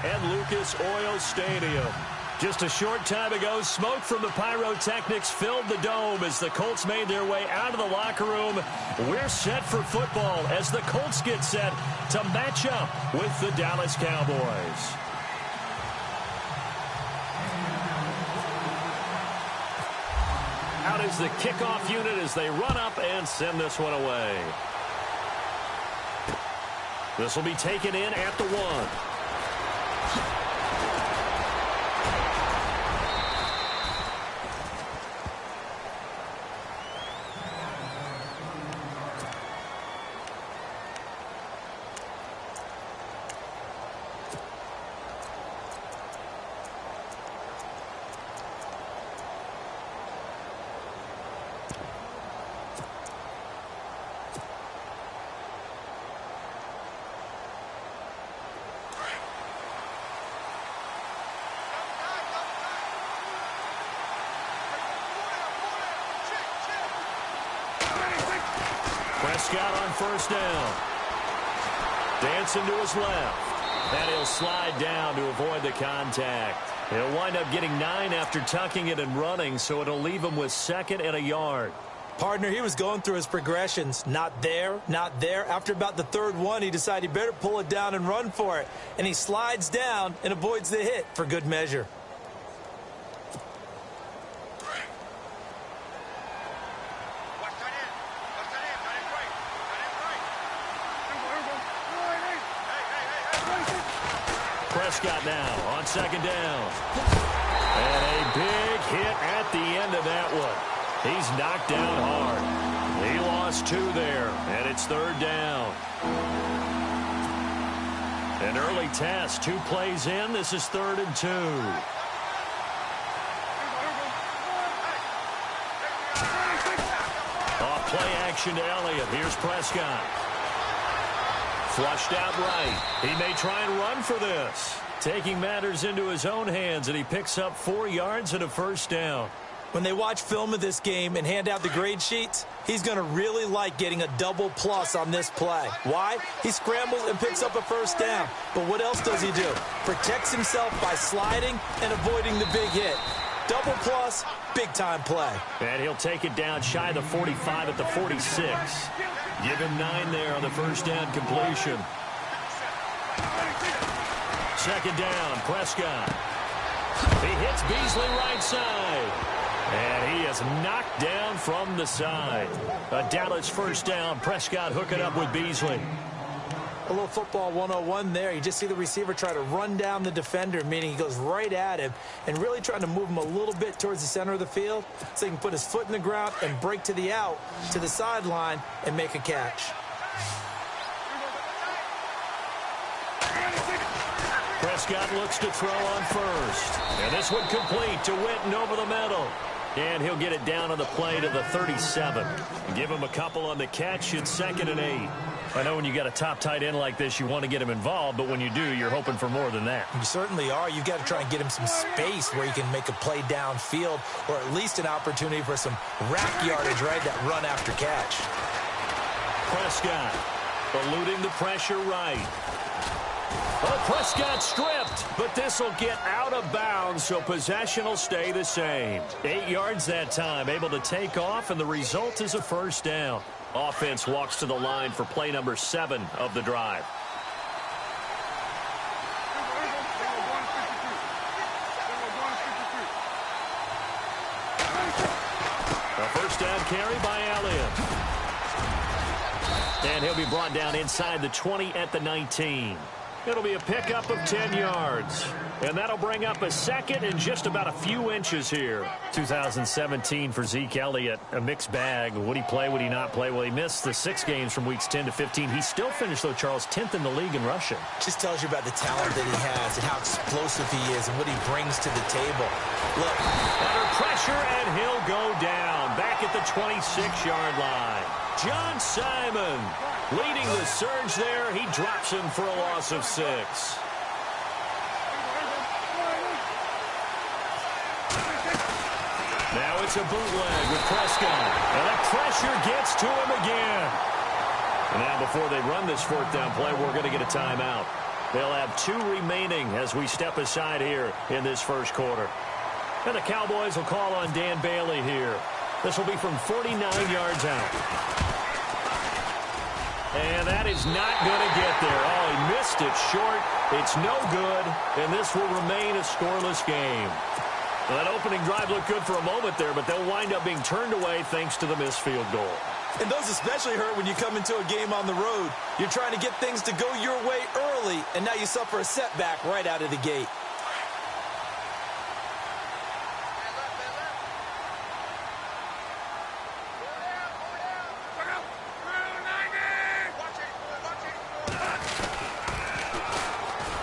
at Lucas Oil Stadium. Just a short time ago, smoke from the pyrotechnics filled the dome as the Colts made their way out of the locker room. We're set for football as the Colts get set to match up with the Dallas Cowboys. Out is the kickoff unit as they run up and send this one away. This will be taken in at the 1. Prescott on first down. Dancing to his left. And he'll slide down to avoid the contact. He'll wind up getting 9 after tucking it and running, so it'll leave him with 2nd and a yard. Partner, he was going through his progressions. Not there, not there. After about the 3rd one, he decided he better pull it down and run for it. And he slides down and avoids the hit for good measure. Prescott now on 2nd down. And a big hit at the end of that one. He's knocked down hard. He lost 2 there, and it's 3rd down. An early test, 2 plays in. This is 3rd and 2. Off play action to Elliott. Here's Prescott. Flushed out right. He may try and run for this. Taking matters into his own hands, and he picks up 4 yards and a 1st down. When they watch film of this game and hand out the grade sheets, he's going to really like getting a double plus on this play. Why? He scrambles and picks up a 1st down. But what else does he do? Protects himself by sliding and avoiding the big hit. Double plus, big-time play. And he'll take it down shy of the 45 at the 46. Give him 9 there on the 1st down completion. 2nd down, Prescott. He hits Beasley right side. And he is knocked down from the side. A Dallas 1st down. Prescott hooking up with Beasley. A little football 101 there. You just see the receiver try to run down the defender, meaning he goes right at him and really trying to move him a little bit towards the center of the field so he can put his foot in the ground and break to the out, to the sideline, and make a catch. Prescott looks to throw on 1st. And this one complete to Witten over the middle. And he'll get it down on the play to the 37. Give him a couple on the catch. It's 2nd and 8. I know when you got a top tight end like this, you want to get him involved, but when you do, you're hoping for more than that. You certainly are. You've got to try and get him some space where he can make a play downfield or at least an opportunity for some rack yardage, right? That run after catch. Prescott eluding the pressure right. Oh, Prescott stripped, but this will get out of bounds, so possession will stay the same. 8 yards that time, able to take off, and the result is a 1st down. Offense walks to the line for play number 7 of the drive. A 1st down carry by Elliott. And he'll be brought down inside the 20 at the 19. It'll be a pickup of 10 yards. And that'll bring up a 2nd and just about a few inches here. 2017 for Zeke Elliott, a mixed bag. Would he play, would he not play? Well, he missed the 6 games from weeks 10 to 15. He still finished, though, Charles, 10th in the league in rushing. Just tells you about the talent that he has and how explosive he is and what he brings to the table. Look. Under pressure, and he'll go down. Back at the 26-yard line. John Simon leading the surge there. He drops him for a loss of 6. Now it's a bootleg with Prescott. And that pressure gets to him again. And now before they run this 4th down play, we're going to get a timeout. They'll have 2 remaining as we step aside here in this first quarter. And the Cowboys will call on Dan Bailey here. This will be from 49 yards out. And that is not going to get there. Oh, he missed it short. It's no good, and this will remain a scoreless game. Well, that opening drive looked good for a moment there, but they'll wind up being turned away thanks to the missed field goal. And those especially hurt when you come into a game on the road. You're trying to get things to go your way early, and now you suffer a setback right out of the gate.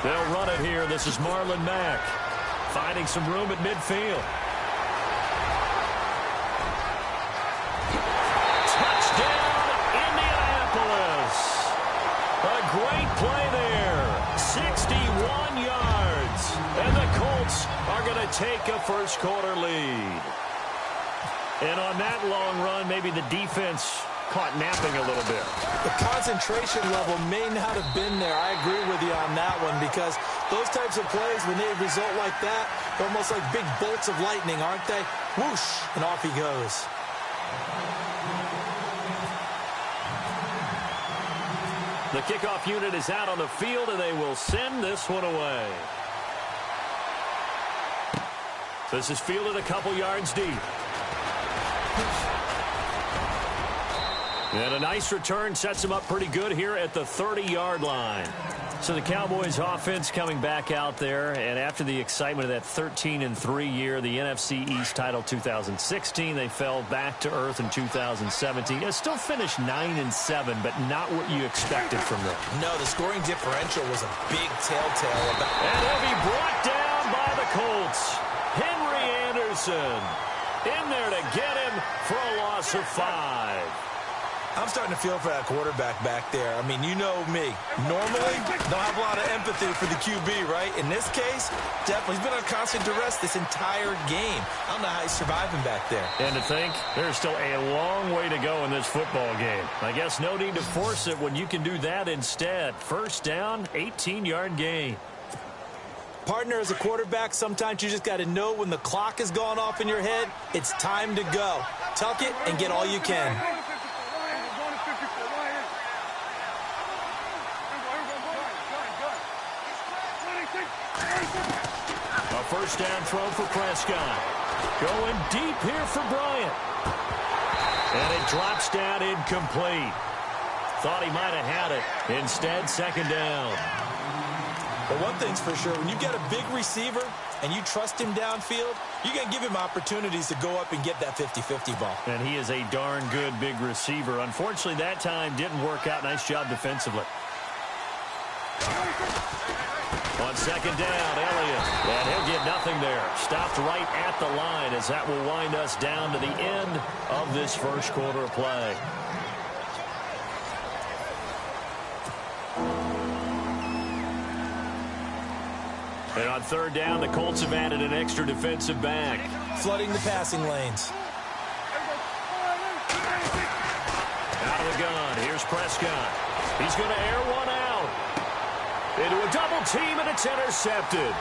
They'll run it here. This is Marlon Mack finding some room at midfield. Touchdown, Indianapolis. A great play there. 61 yards. And the Colts are going to take a first quarter lead. And on that long run, maybe the defense caught napping a little bit. The concentration level may not have been there. I agree with you on that one, because those types of plays, when they result like that, they're almost like big bolts of lightning, aren't they? Whoosh, and off he goes. The kickoff unit is out on the field, and they will send this one away. This is fielded a couple yards deep. And a nice return sets them up pretty good here at the 30-yard line. So the Cowboys offense coming back out there, and after the excitement of that 13-3 year, the NFC East title 2016, they fell back to earth in 2017. It still finished 9-7, but not what you expected from them. No, the scoring differential was a big telltale about. And he'll be brought down by the Colts. Henry Anderson in there to get him for a loss of 5. I'm starting to feel for that quarterback back there. I mean, you know me. Normally, don't have a lot of empathy for the QB, right? In this case, definitely. He's been on constant duress this entire game. I don't know how he's surviving back there. And to think, there's still a long way to go in this football game. I guess no need to force it when you can do that instead. First down, 18-yard gain. Partner, as a quarterback, sometimes you just got to know when the clock has gone off in your head, it's time to go. Tuck it and get all you can. A first down throw for Prescott. Going deep here for Bryant. And it drops down incomplete. Thought he might have had it. Instead, second down. But one thing's for sure, when you've got a big receiver and you trust him downfield, you're going to give him opportunities to go up and get that 50-50 ball. And he is a darn good big receiver. Unfortunately, that time didn't work out. Nice job defensively. On second down, Elliott. And he'll get nothing there. Stopped right at the line, as that will wind us down to the end of this first quarter of play. And on third down, the Colts have added an extra defensive back. Flooding the passing lanes. Out of the gun, here's Prescott. He's going to air one out. Into a double team, and it's intercepted.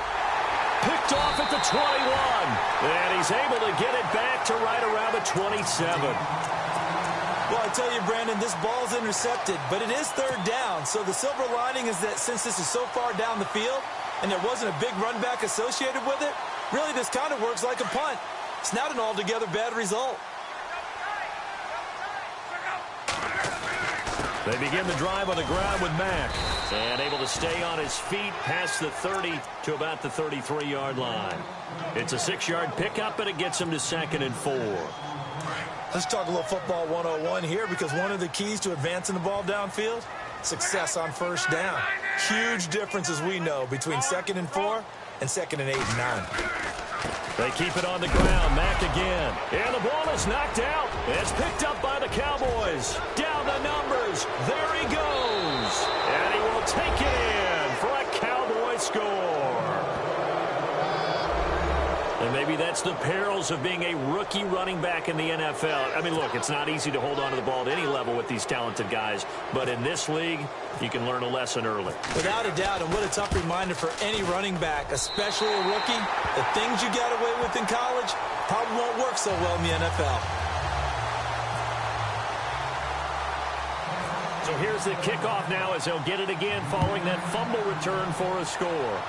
Picked off at the 21. And he's able to get it back to right around the 27. Well, I tell you, Brandon, this ball's intercepted, but it is third down. So the silver lining is that since this is so far down the field and there wasn't a big run back associated with it, really this kind of works like a punt. It's not an altogether bad result. They begin the drive on the ground with Mack. And able to stay on his feet past the 30 to about the 33-yard line. It's a 6-yard pickup, and it gets him to 2nd and 4. Let's talk a little football 101 here, because one of the keys to advancing the ball downfield, success on first down. Huge difference, as we know, between 2nd and 4 and 2nd and 8 and 9. They keep it on the ground. Mack again. And the ball is knocked out. It's picked up by the Cowboys. Down the numbers. There he goes. And he will take it in for a Cowboy score. The And maybe that's the perils of being a rookie running back in the NFL. I mean, look, it's not easy to hold on to the ball at any level with these talented guys. But in this league, you can learn a lesson early. Without a doubt, and what a tough reminder for any running back, especially a rookie. The things you got away with in college probably won't work so well in the NFL. So here's the kickoff now as they'll get it again following that fumble return for a score.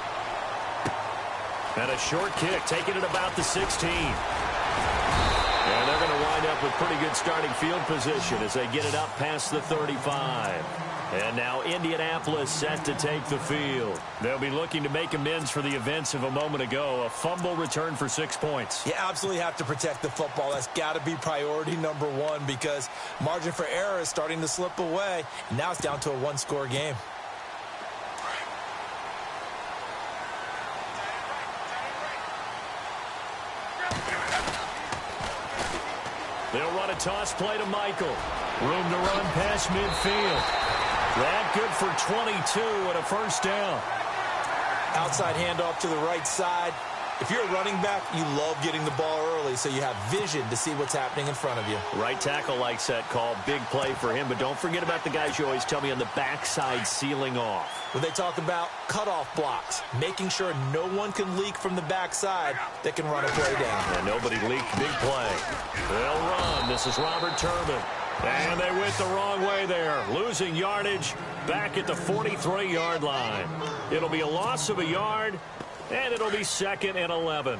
And a short kick, taking it about the 16. And they're going to wind up with pretty good starting field position as they get it up past the 35. And now Indianapolis set to take the field. They'll be looking to make amends for the events of a moment ago. A fumble return for 6 points. You absolutely have to protect the football. That's got to be priority number one because margin for error is starting to slip away. And now it's down to a one-score game. They'll run a toss play to Michael. Room to run past midfield. That good for 22 and a first down. Outside handoff to the right side. If you're a running back, you love getting the ball early so you have vision to see what's happening in front of you. Right tackle likes that call. Big play for him. But don't forget about the guys you always tell me on the backside sealing off. When they talk about cutoff blocks, making sure no one can leak from the backside that can run a play down. And nobody leaked. Big play. They'll run. This is Robert Turbin. And they went the wrong way there. Losing yardage back at the 43-yard line. It'll be a loss of a yard, and it'll be 2nd and 11.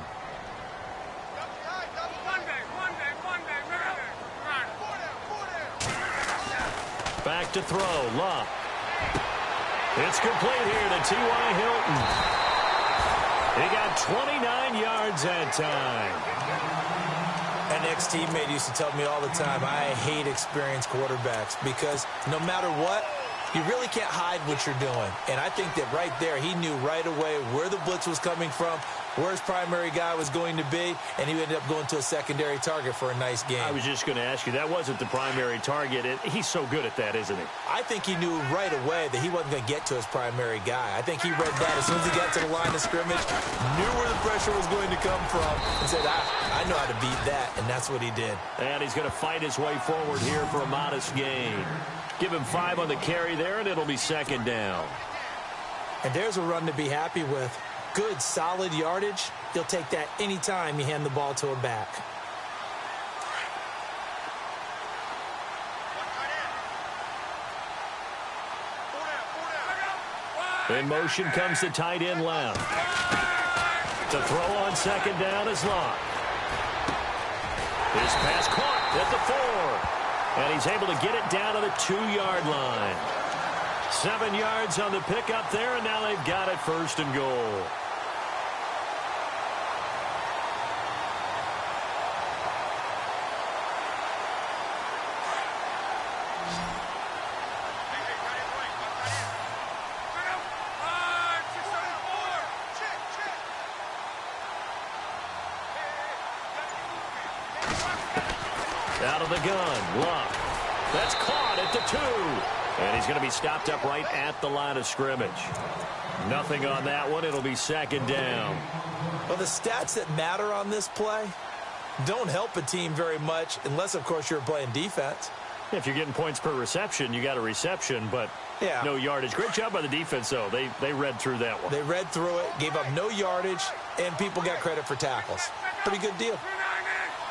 Back to throw. Luck. It's complete here to T.Y. Hilton. He got 29 yards that time. An ex-teammate used to tell me all the time, I hate experienced quarterbacks because no matter what, you really can't hide what you're doing. And I think that right there, he knew right away where the blitz was coming from, where his primary guy was going to be, and he ended up going to a secondary target for a nice game. I was just going to ask you, that wasn't the primary target. He's so good at that, isn't he? I think he knew right away that he wasn't going to get to his primary guy. I think he read that as soon as he got to the line of scrimmage, knew where the pressure was going to come from, and said, I know how to beat that, and that's what he did. And he's going to fight his way forward here for a modest gain. Give him 5 on the carry there, and it'll be 2nd down. And there's a run to be happy with. Good, solid yardage. You'll take that anytime you hand the ball to a back. In motion comes the tight end left. The throw on 2nd down is Locke. His pass caught at the 4. And he's able to get it down to the 2-yard line. 7 yards on the pickup there, and now they've got it 1st and goal. Out of the gun, Luck. That's caught at the 2. And he's going to be stopped up right at the line of scrimmage. Nothing on that one. It'll be 2nd down. Well, the stats that matter on this play don't help a team very much unless, of course, you're playing defense. If you're getting points per reception, you got a reception, but no yardage. Great job by the defense, though. They read through that one. They read through it, gave up no yardage, and people got credit for tackles. Pretty good deal.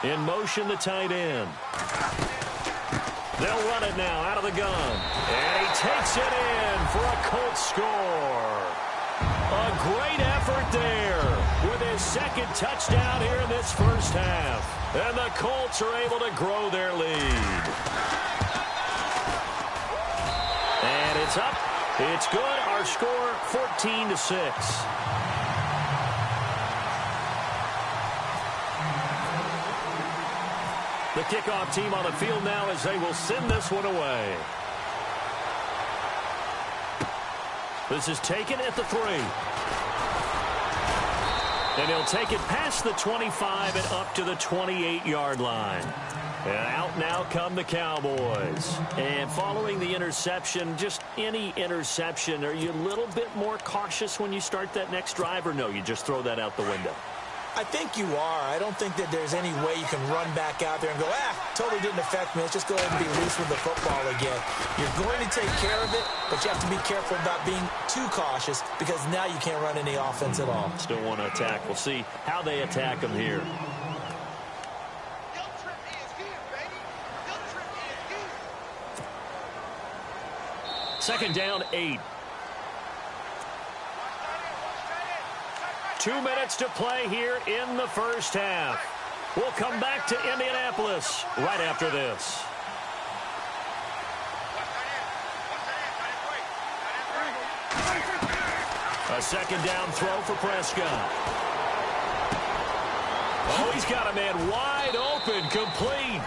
In motion, the tight end. They'll run it now out of the gun. And he takes it in for a Colts score. A great effort there with his 2nd touchdown here in this first half. And the Colts are able to grow their lead. And it's up. It's good. Our score, 14-6. The kickoff team on the field now as they will send this one away. This is taken at the 3. And he'll take it past the 25 and up to the 28-yard line. And out now come the Cowboys. And following the interception, just any interception, are you a little bit more cautious when you start that next drive, or no, you just throw that out the window? I think you are. I don't think that there's any way you can run back out there and go, totally didn't affect me. Let's just go ahead and be loose with the football again. You're going to take care of it, but you have to be careful about being too cautious because now you can't run any offense at all. Still want to attack. We'll see how they attack them here. Second down, 8. 2 minutes to play here in the first half. We'll come back to Indianapolis right after this. A second down throw for Prescott. Oh, he's got a man wide open, complete.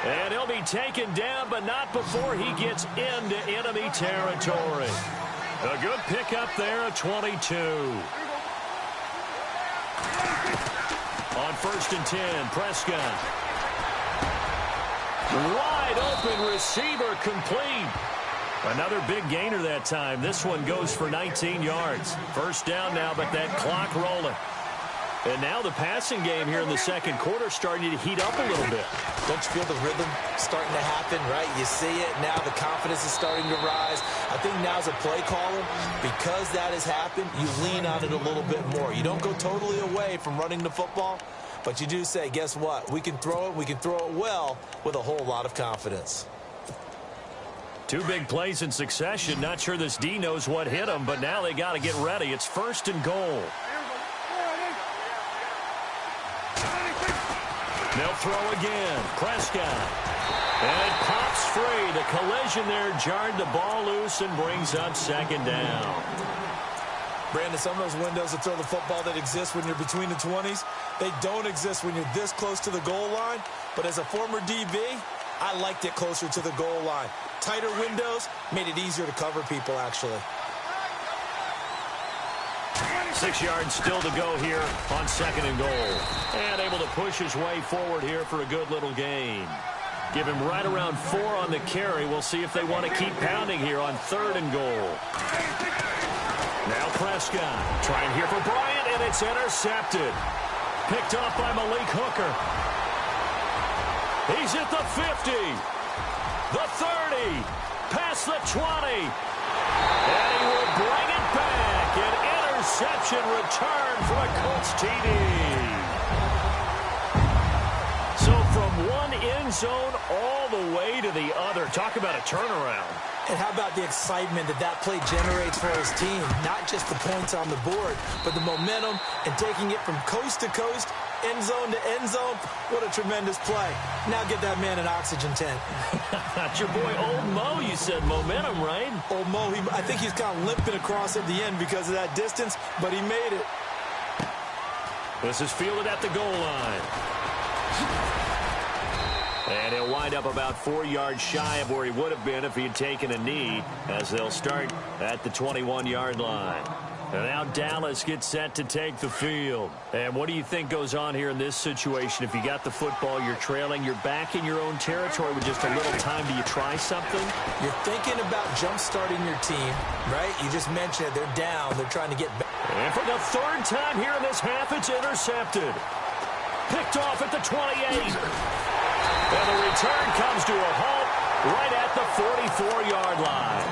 And he'll be taken down, but not before he gets into enemy territory. A good pickup there at 22. On 1st and 10, Prescott. Wide open receiver, complete. Another big gainer that time. This one goes for 19 yards. First down now, but that clock rolling. And now the passing game here in the second quarter starting to heat up a little bit. Don't you feel the rhythm starting to happen, right? You see it. Now the confidence is starting to rise. I think now as a play caller, because that has happened, you lean on it a little bit more. You don't go totally away from running the football, but you do say, guess what? We can throw it. We can throw it well with a whole lot of confidence. 2 big plays in succession. Not sure this D knows what hit him, but now they got to get ready. It's 1st and goal. They'll throw again. Prescott. And it pops free. The collision there jarred the ball loose and brings up second down. Brandon, some of those windows to throw the football that exist when you're between the 20s, they don't exist when you're this close to the goal line. But as a former DB, I liked it closer to the goal line. Tighter windows made it easier to cover people, actually. 6 yards still to go here on 2nd and goal. And able to push his way forward here for a good little gain. Give him right around 4 on the carry. We'll see if they want to keep pounding here on 3rd and goal. Now Prescott trying here for Bryant, and it's intercepted. Picked off by Malik Hooker. He's at the 50, the 30, past the 20. And he will bring it back. An interception return for a Colts TD. So from one end zone all the way to the other. Talk about a turnaround. And how about the excitement that play generates for his team? Not just the points on the board, but the momentum and taking it from coast to coast, end zone to end zone. What a tremendous play. Now get that man an oxygen tent. That's your boy Old Mo. You said momentum, right? Old Mo, I think he's kind of limping across at the end because of that distance, but he made it. This is fielded at the goal line. And he'll wind up about 4 yards shy of where he would have been if he had taken a knee, as they'll start at the 21-yard line. And now Dallas gets set to take the field. And what do you think goes on here in this situation? If you got the football, you're trailing, you're back in your own territory with just a little time. Do you try something? You're thinking about jump-starting your team, right? You just mentioned it. They're down. They're trying to get back. And for the 3rd time here in this half, it's intercepted. Picked off at the 28. And the return comes to a halt right at the 44-yard line.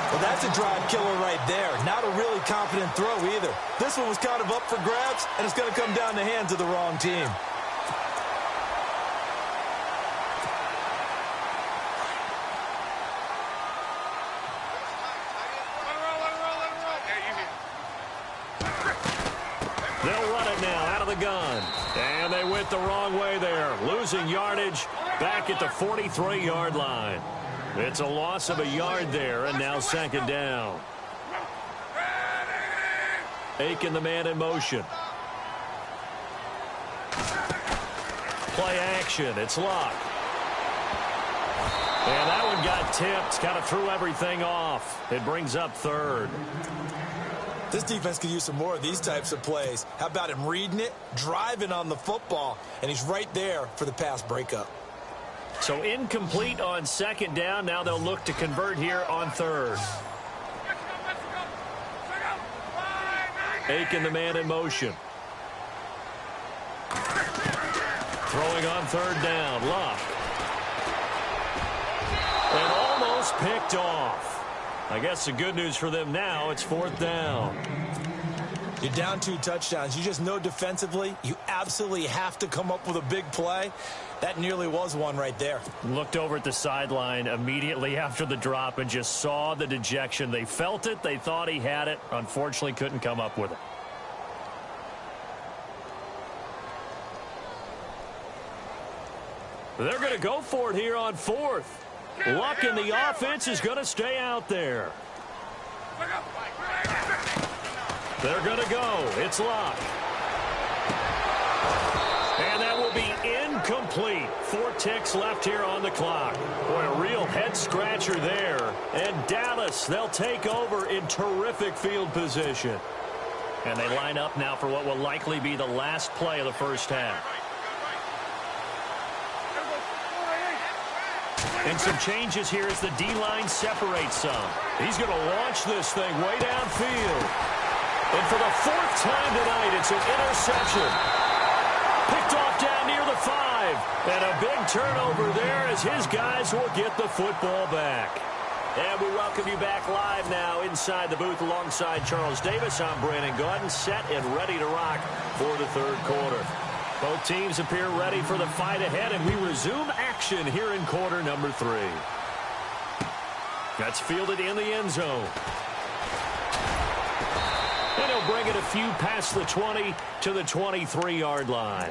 Well, that's a drive killer right there. Not a really confident throw either. This one was kind of up for grabs, and it's going to come down the hands of the wrong team. They'll run it now out of the gun. And they went the wrong way there. Losing yardage back at the 43-yard line. It's a loss of a yard there, and now 2nd down. Aiken, the man in motion. Play action. It's Luck. And that one got tipped. Kind of threw everything off. It brings up 3rd. This defense could use some more of these types of plays. How about him reading it, driving on the football, and he's right there for the pass breakup. So incomplete on 2nd down. Now they'll look to convert here on 3rd. Aiken, the man in motion. Throwing on third down, Luck. And almost picked off. I guess the good news for them now, it's fourth down. You're down 2 touchdowns. You just know defensively you absolutely have to come up with a big play. That nearly was one right there. Looked over at the sideline immediately after the drop and just saw the dejection. They felt it. They thought he had it. Unfortunately, couldn't come up with it. They're going to go for it here on fourth. Luck in the offense is going to stay out there. They're going to go. It's Luck. And that will be incomplete. 4 ticks left here on the clock. Boy, a real head-scratcher there. And Dallas, they'll take over in terrific field position. And they line up now for what will likely be the last play of the first half. And some changes here as the D-line separates some. He's going to launch this thing way downfield. And for the 4th time tonight, it's an interception. Picked off down near the 5. And a big turnover there as his guys will get the football back. And we welcome you back live now inside the booth alongside Charles Davis. I'm Brandon Gaudin, set and ready to rock for the third quarter. Both teams appear ready for the fight ahead, and we resume action here in quarter number 3. That's fielded in the end zone. And he'll bring it a few past the 20 to the 23-yard line.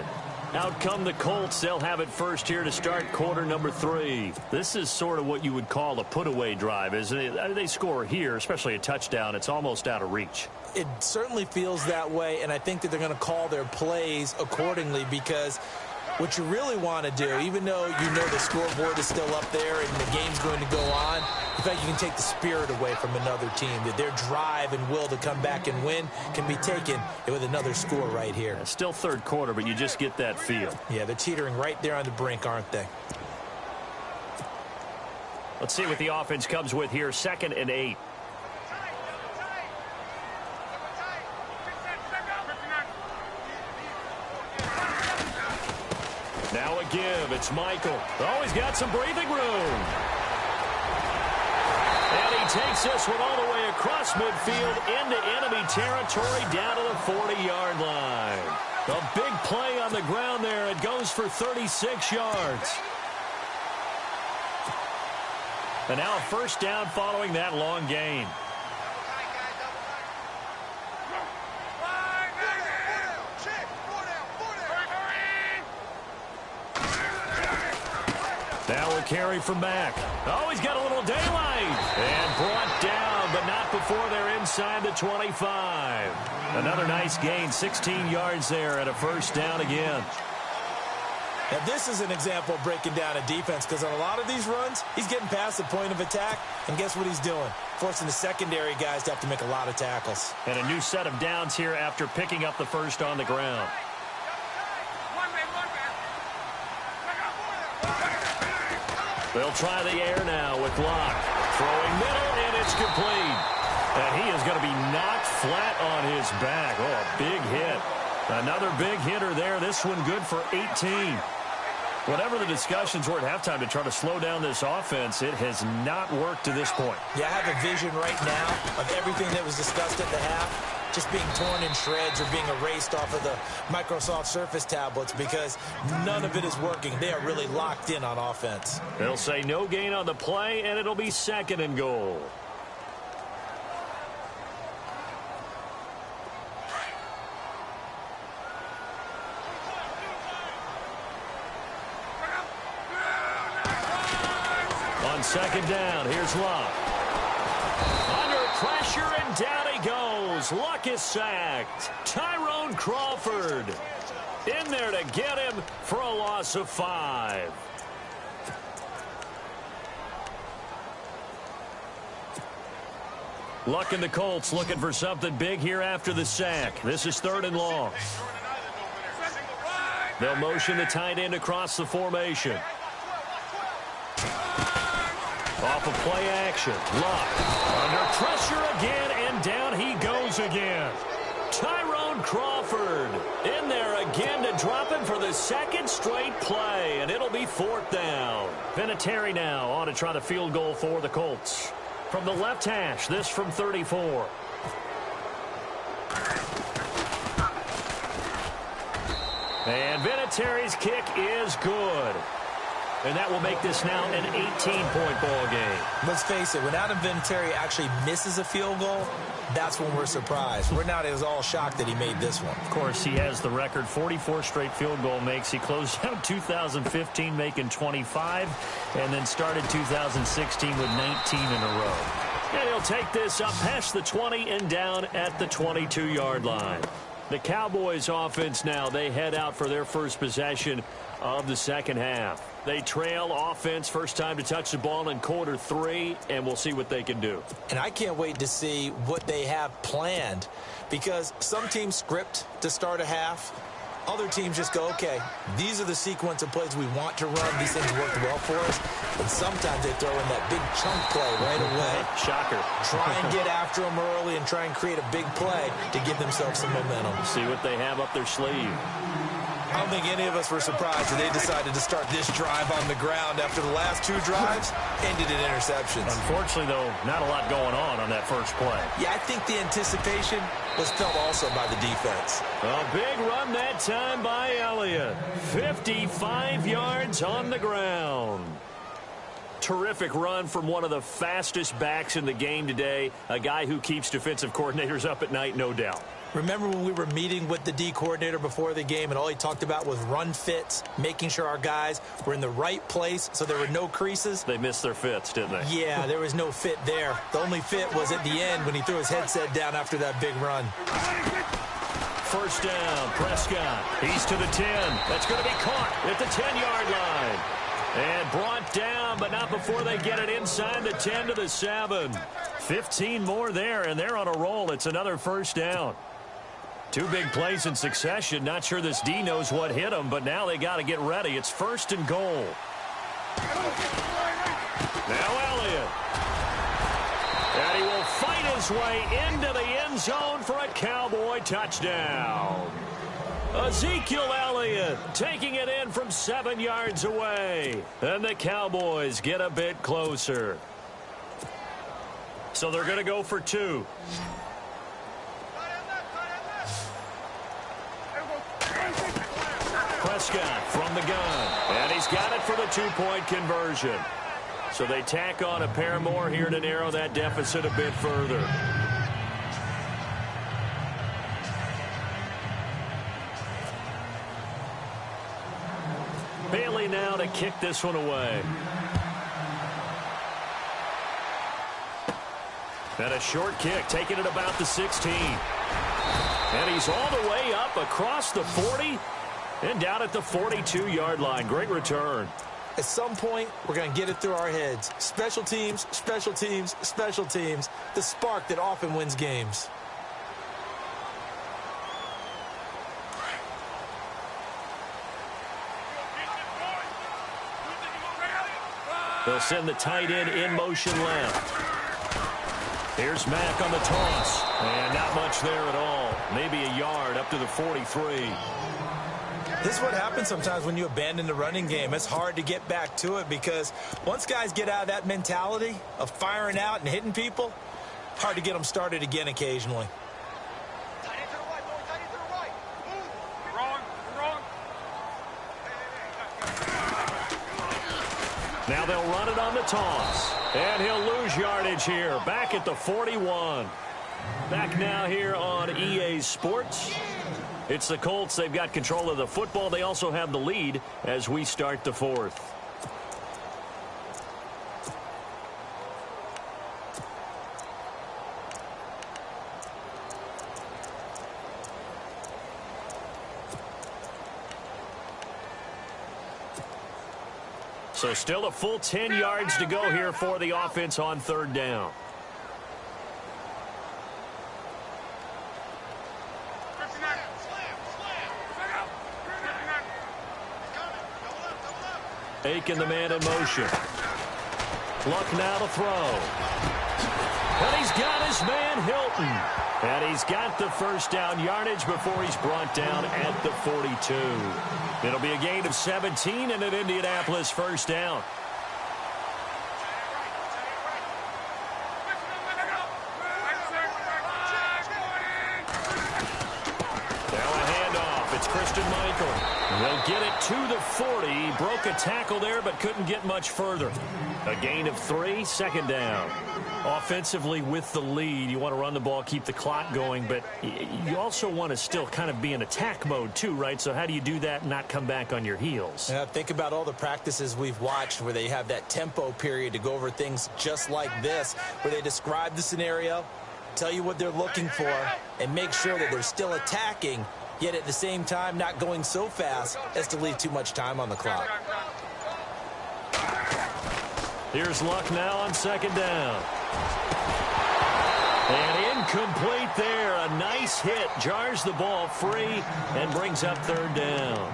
Out come the Colts. They'll have it first here to start quarter number 3. This is sort of what you would call a put-away drive, isn't it? They score here, especially a touchdown. It's almost out of reach. It certainly feels that way, and I think that they're going to call their plays accordingly because what you really want to do, even though you know the scoreboard is still up there and the game's going to go on, in fact, you can take the spirit away from another team, that their drive and will to come back and win can be taken with another score right here. Yeah, still third quarter, but you just get that feel. Yeah, they're teetering right there on the brink, aren't they? Let's see what the offense comes with here. 2nd and 8. Now a give. It's Michael. Oh, he's got some breathing room. And he takes this one all the way across midfield into enemy territory down to the 40-yard line. A big play on the ground there. It goes for 36 yards. And now a first down following that long gain. Now a carry from back. Oh, he's got a little daylight. And brought down, but not before they're inside the 25. Another nice gain, 16 yards there and a first down again. Now, this is an example of breaking down a defense because on a lot of these runs, he's getting past the point of attack, and guess what he's doing? Forcing the secondary guys to have to make a lot of tackles. And a new set of downs here after picking up the first on the ground. They'll try the air now with Locke. Throwing middle, and it's complete. And he is going to be knocked flat on his back. Oh, a big hit. Another big hitter there. This one good for 18. Whatever the discussions were at halftime to try to slow down this offense, it has not worked to this point. Yeah, I have a vision right now of everything that was discussed at the half just being torn in shreds or being erased off of the Microsoft Surface tablets because none of it is working. They are really locked in on offense. They'll say no gain on the play, and it'll be 2nd and goal. On 2nd down, here's Luck. Under pressure, and down he goes. Luck is sacked. Tyrone Crawford in there to get him for a loss of 5. Luck and the Colts looking for something big here after the sack. This is 3rd and long. They'll motion the tight end across the formation. Off of play action. Luck under pressure again, and down he goes again. Tyrone Crawford in there again to drop him for the the second straight play, and it'll be 4th down. Vinatieri now on to try the field goal for the Colts. From the left hash, this from 34. And Vinatieri's kick is good. And that will make this now an 18-point ball game. Let's face it, when Adam Vinatieri actually misses a field goal, that's when we're surprised. We're not as all shocked that he made this one. Of course, he has the record 44 straight field goal makes. He closed out 2015 making 25 and then started 2016 with 19 in a row. And he'll take this up past the 20 and down at the 22-yard line. The Cowboys offense now, they head out for their first possession of the second half. They trail offense, first time to touch the ball in quarter 3, and we'll see what they can do. And I can't wait to see what they have planned, because some teams script to start a half. Other teams just go, okay, these are the sequence of plays we want to run. These things worked well for us. And sometimes they throw in that big chunk play right away. Shocker. Try and get after them early and try and create a big play to give themselves some momentum. See what they have up their sleeve. I don't think any of us were surprised that they decided to start this drive on the ground after the last 2 drives ended in interceptions. Unfortunately, though, not a lot going on that first play. Yeah, I think the anticipation was felt also by the defense. A big run that time by Elliott. 55 yards on the ground. Terrific run from one of the fastest backs in the game today. A guy who keeps defensive coordinators up at night, no doubt. Remember when we were meeting with the D coordinator before the game and all he talked about was run fits, making sure our guys were in the right place so there were no creases? They missed their fits, didn't they? Yeah, there was no fit there. The only fit was at the end when he threw his headset down after that big run. First down, Prescott. He's to the 10. That's going to be caught at the 10-yard line. And brought down, but not before they get it inside the 10 to the 7. 15 more there, and they're on a roll. It's another first down. 2 big plays in succession. Not sure this D knows what hit them, but now they got to get ready. It's 1st and goal. Now Elliott. And he will fight his way into the end zone for a Cowboy touchdown. Ezekiel Elliott taking it in from 7 yards away. And the Cowboys get a bit closer. So they're going to go for 2. Prescott from the gun. And he's got it for the 2-point conversion. So they tack on a pair more here to narrow that deficit a bit further. Bailey now to kick this one away. And a short kick, taking it about the 16. And he's all the way up across the 40 and down at the 42-yard line. Great return. At some point, we're going to get it through our heads. Special teams, special teams, special teams. The spark that often wins games. They'll send the tight end in motion left. Here's Mack on the toss. And not much there at all. Maybe a yard up to the 43. This is what happens sometimes when you abandon the running game. It's hard to get back to it because once guys get out of that mentality of firing out and hitting people, hard to get them started again occasionally. Now they'll run it on the toss. And he'll lose yardage here. Back at the 41. Back now here on EA Sports. It's the Colts. They've got control of the football. They also have the lead as we start the 4th. So still a full 10 yards to go here for the offense on 3rd down. Aiken, the man in motion. Luck now to throw. And he's got his man Hilton. And he's got the first down yardage before he's brought down at the 42. It'll be a gain of 17 and an Indianapolis first down. They'll get it to the 40. He broke a tackle there, but couldn't get much further. A gain of 3, second down. Offensively with the lead, you want to run the ball, keep the clock going, but you also want to still kind of be in attack mode too, right? So how do you do that and not come back on your heels? Yeah, think about all the practices we've watched where they have that tempo period to go over things just like this, where they describe the scenario, tell you what they're looking for, and make sure that they're still attacking, yet at the same time not going so fast as to leave too much time on the clock. Here's Luck now on second down. And incomplete there. A nice hit. Jars the ball free and brings up third down.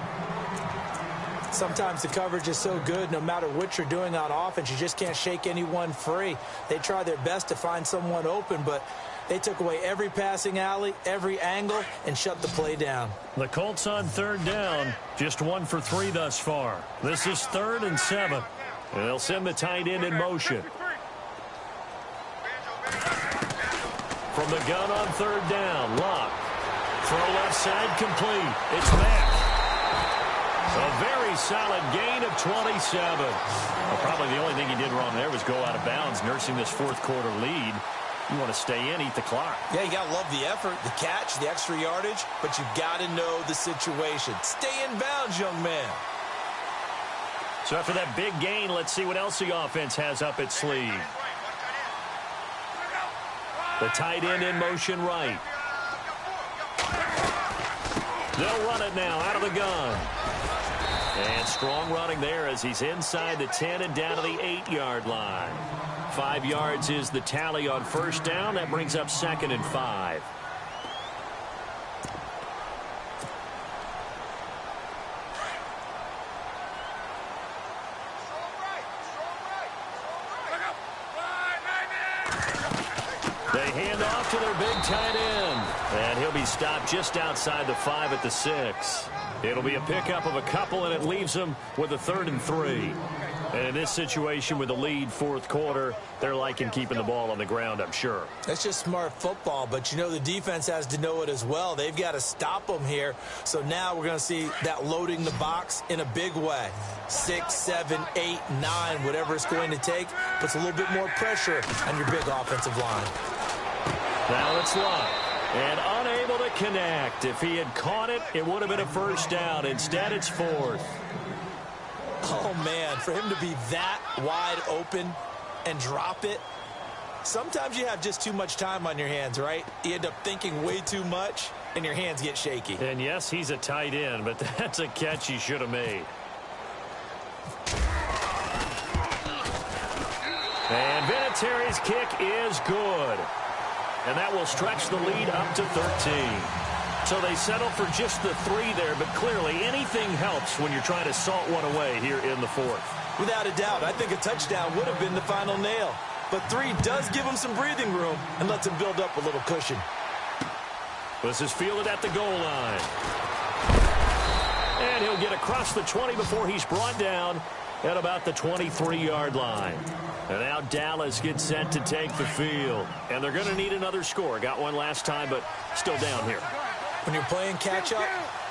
Sometimes the coverage is so good, no matter what you're doing on offense, you just can't shake anyone free. They try their best to find someone open, but they took away every passing alley, every angle, and shut the play down. The Colts on third down, just 1 for 3 thus far. This is 3rd and 7. And they'll send the tight end in motion. From the gun on third down, Luck. Throw left side complete. It's Mack. A very solid gain of 27. Well, probably the only thing he did wrong there was go out of bounds, nursing this fourth quarter lead. You want to stay in, eat the clock. Yeah, you got to love the effort, the catch, the extra yardage, but you got to know the situation. Stay in bounds, young man. So after that big gain, let's see what else the offense has up its sleeve. The tight end in motion right. They'll run it now out of the gun. And strong running there as he's inside the 10 and down to the 8-yard line. 5 yards is the tally on first down. That brings up 2nd and 5. They hand off to their big tight end. And he'll be stopped just outside the 5 at the 6. It'll be a pickup of a couple, and it leaves them with a 3rd and 3. And in this situation with the lead fourth quarter, they're liking keeping the ball on the ground, I'm sure. That's just smart football, but you know the defense has to know it as well. They've got to stop them here. So now we're going to see that loading the box in a big way. 6, 7, 8, 9, whatever it's going to take, puts a little bit more pressure on your big offensive line. Now it's Luck. And unable to connect. If he had caught it, it would have been a first down. Instead, it's 4th. Oh, man, for him to be that wide open and drop it, sometimes you have just too much time on your hands, right? You end up thinking way too much, and your hands get shaky. And, yes, he's a tight end, but that's a catch he should have made. And Vinatieri's kick is good. And that will stretch the lead up to 13. So they settle for just the 3 there, but clearly anything helps when you're trying to salt one away here in the 4th. Without a doubt, I think a touchdown would have been the final nail. But 3 does give him some breathing room and lets him build up a little cushion. This is fielded at the goal line. And he'll get across the 20 before he's brought down at about the 23-yard line. And now Dallas gets set to take the field. And they're going to need another score. Got one last time, but still down here. When you're playing catch-up,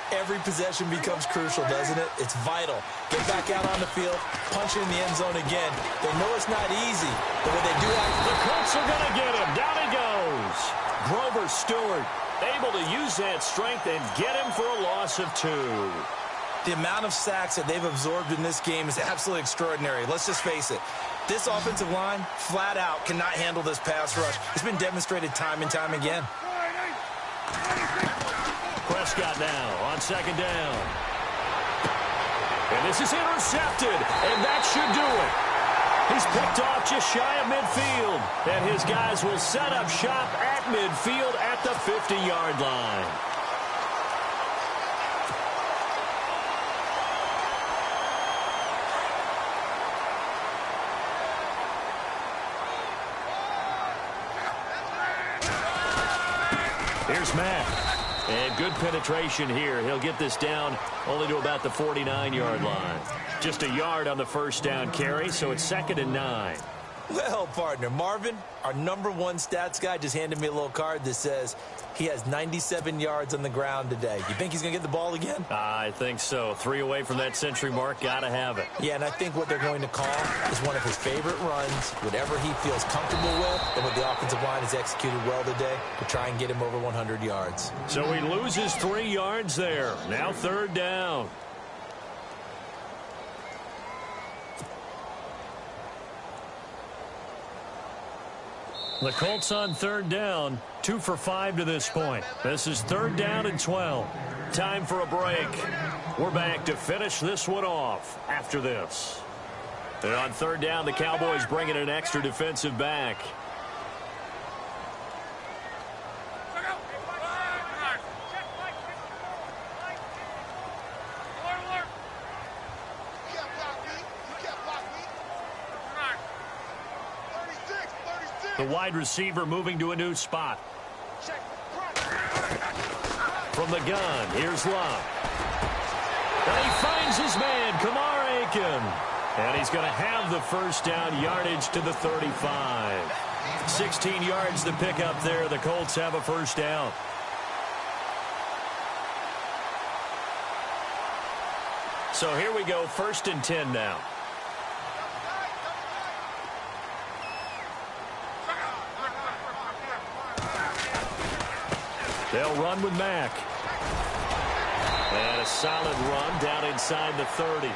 every possession becomes crucial, doesn't it? It's vital. Get back out on the field, punch it in the end zone again. They know it's not easy, but when they do have... The Colts are going to get him. Down he goes. Grover Stewart able to use that strength and get him for a loss of 2. The amount of sacks that they've absorbed in this game is absolutely extraordinary. Let's just face it. This offensive line, flat out, cannot handle this pass rush. It's been demonstrated time and time again. Prescott now on second down. And this is intercepted, and that should do it. He's picked off just shy of midfield, and his guys will set up shop at midfield at the 50-yard line. Here's Mack. And good penetration here. He'll get this down only to about the 49-yard line. Just a yard on the first down carry, so it's 2nd and 9. Well, partner, Marvin, our number one stats guy, just handed me a little card that says he has 97 yards on the ground today. You think he's going to get the ball again? I think so. 3 away from that century mark. Got to have it. Yeah, and I think what they're going to call is one of his favorite runs, whatever he feels comfortable with, and what the offensive line has executed well today to try and get him over 100 yards. So he loses 3 yards there. Now 3rd down. The Colts on 3rd down, 2 for 5 to this point. This is 3rd down and 12. Time for a break. We're back to finish this one off after this. And on 3rd down, the Cowboys bring in an extra defensive back. The wide receiver moving to a new spot. From the gun, here's Love. And he finds his man, Kamar Aiken. And he's going to have the first down, yardage to the 35. 16 yards to pick up there. The Colts have a first down. So here we go, 1st and 10 now. They'll run with Mack. And a solid run down inside the 30.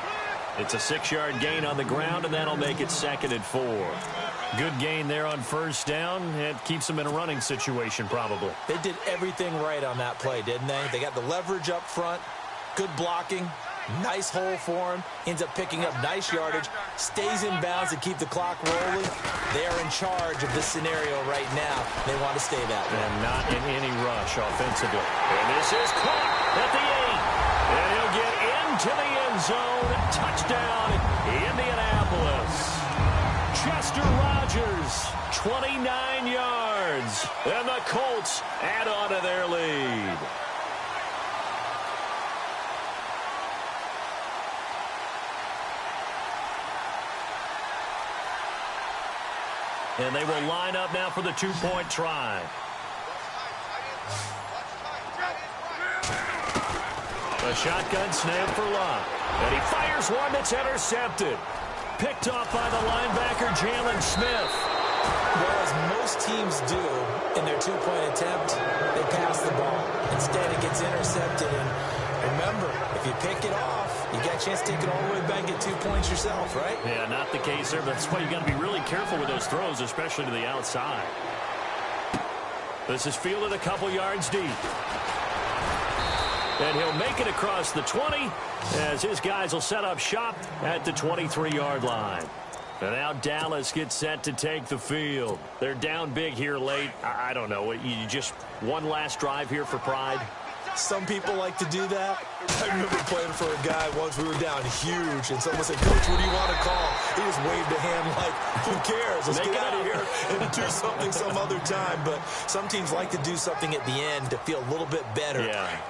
It's a 6-yard gain on the ground, and that'll make it 2nd and 4. Good gain there on first down. It keeps them in a running situation, probably. They did everything right on that play, didn't they? They got the leverage up front, good blocking, nice hole for him, ends up picking up nice yardage, stays in bounds to keep the clock rolling. They are in charge of this scenario right now. They want to stay that way. And not in any rush offensively. And this is caught at the 8. And he'll get into the end zone. Touchdown, Indianapolis. Chester Rogers, 29 yards. And the Colts add on to their lead. And they will line up now for the 2-point try. A shotgun snap for Love. And he fires one that's intercepted. Picked off by the linebacker, Jalen Smith. Whereas most teams do in their 2-point attempt, they pass the ball. Instead, it gets intercepted. And remember, if you pick it off, you got a chance to take it all the way back at 2 points yourself, right? Yeah, not the case there. That's why you got to be really careful with those throws, especially to the outside. This is fielded a couple yards deep. And he'll make it across the 20 as his guys will set up shop at the 23-yard line. And now Dallas gets set to take the field. They're down big here late. I don't know. You just one last drive here for pride? Some people like to do that. I remember playing for a guy once. We were down huge, and someone said, "Coach, what do you want to call?" He just waved a hand like, "Who cares? Let's get out of here and do something some other time." But some teams like to do something at the end to feel a little bit better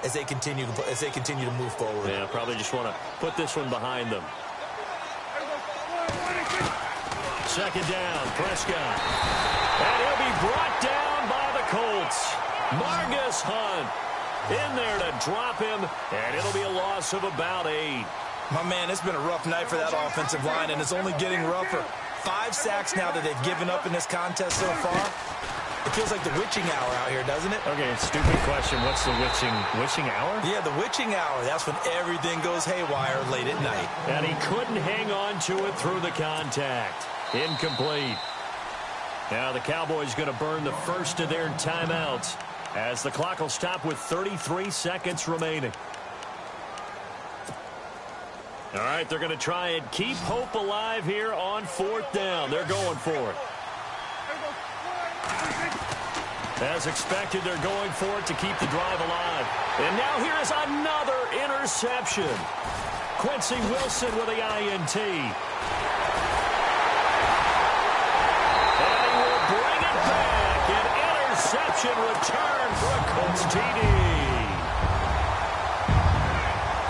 as they continue to move forward. Yeah, probably just want to put this one behind them. 2nd down, Prescott. And he'll be brought down by the Colts. Margus Hunt in there to drop him, and it'll be a loss of about 8. My man, it's been a rough night for that offensive line, and it's only getting rougher. 5 sacks now that they've given up in this contest so far. It feels like the witching hour out here, doesn't it? Okay, stupid question. What's the witching hour? Yeah, the witching hour. That's when everything goes haywire late at night. And he couldn't hang on to it through the contact. Incomplete. Now the Cowboys going to burn the first of their timeouts as the clock will stop with 33 seconds remaining. All right, they're going to try and keep hope alive here on 4th down. They're going for it. As expected, they're going for it to keep the drive alive. And now here is another interception. Quincy Wilson with the INT. And he will bring it back and interception return for a Colts TD.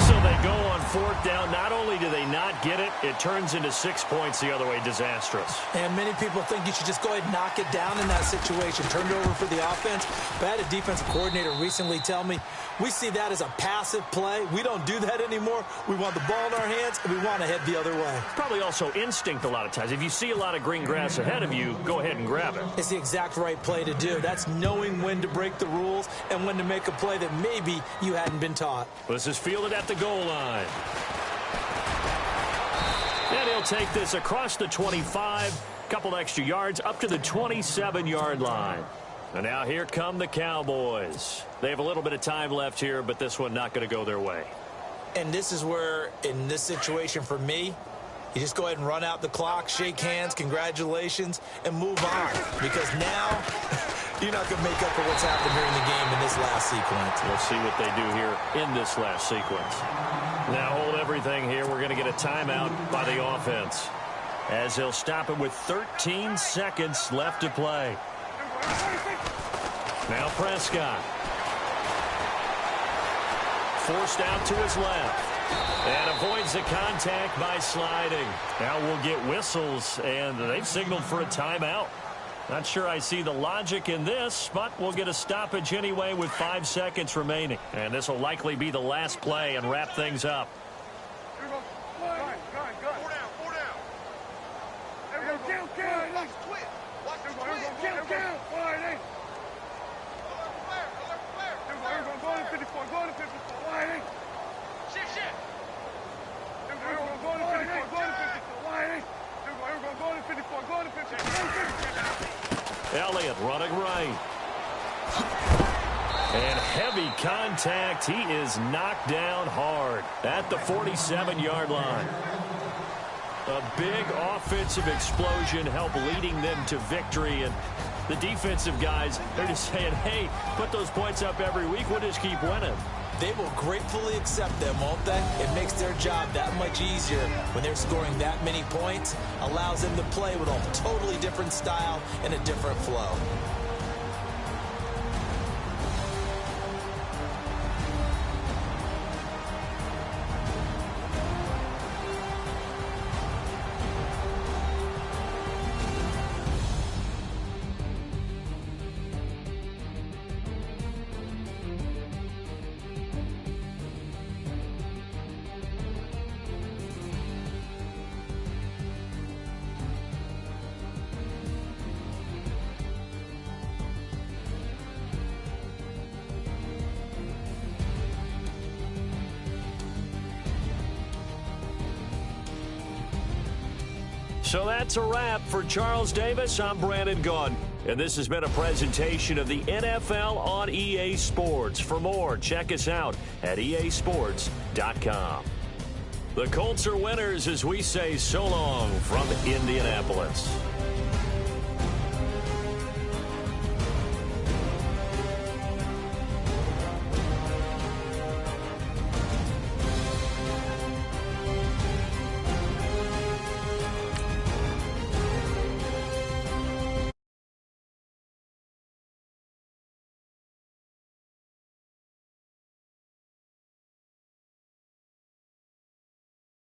So they go on fourth down. Not only do they not get it, it turns into 6 points the other way. Disastrous. And many people think you should just go ahead and knock it down in that situation. Turn it over for the offense. But I had a defensive coordinator recently tell me, we see that as a passive play. We don't do that anymore. We want the ball in our hands, and we want to head the other way. Probably also instinct a lot of times. If you see a lot of green grass ahead of you, go ahead and grab it. It's the exact right play to do. That's knowing when to break the rules and when to make a play that maybe you hadn't been taught. This is fielded at the goal line. And he'll take this across the 25, couple extra yards up to the 27-yard line. And now here come the Cowboys. They have a little bit of time left here, but this one not going to go their way. And this is where, in this situation for me, you just go ahead and run out the clock, shake hands, congratulations, and move on. Because now, you're not going to make up for what's happened during the game in this last sequence. We'll see what they do here in this last sequence. Now hold everything here. We're going to get a timeout by the offense, as they'll stop it with 13 seconds left to play. Now Prescott. Forced out to his left. And avoids the contact by sliding. Now we'll get whistles, and they've signaled for a timeout. Not sure I see the logic in this, but we'll get a stoppage anyway with 5 seconds remaining. And this will likely be the last play and wrap things up. Elliott running right. And heavy contact. He is knocked down hard at the 47-yard line. A big offensive explosion helped leading them to victory. And the defensive guys, they're just saying, hey, put those points up every week. We'll just keep winning. They will gratefully accept them, won't they? It makes their job that much easier when they're scoring that many points. Allows them to play with a totally different style and a different flow. So that's a wrap for Charles Davis. I'm Brandon Gunn, and this has been a presentation of the NFL on EA Sports. For more, check us out at easports.com. The Colts are winners as we say so long from Indianapolis.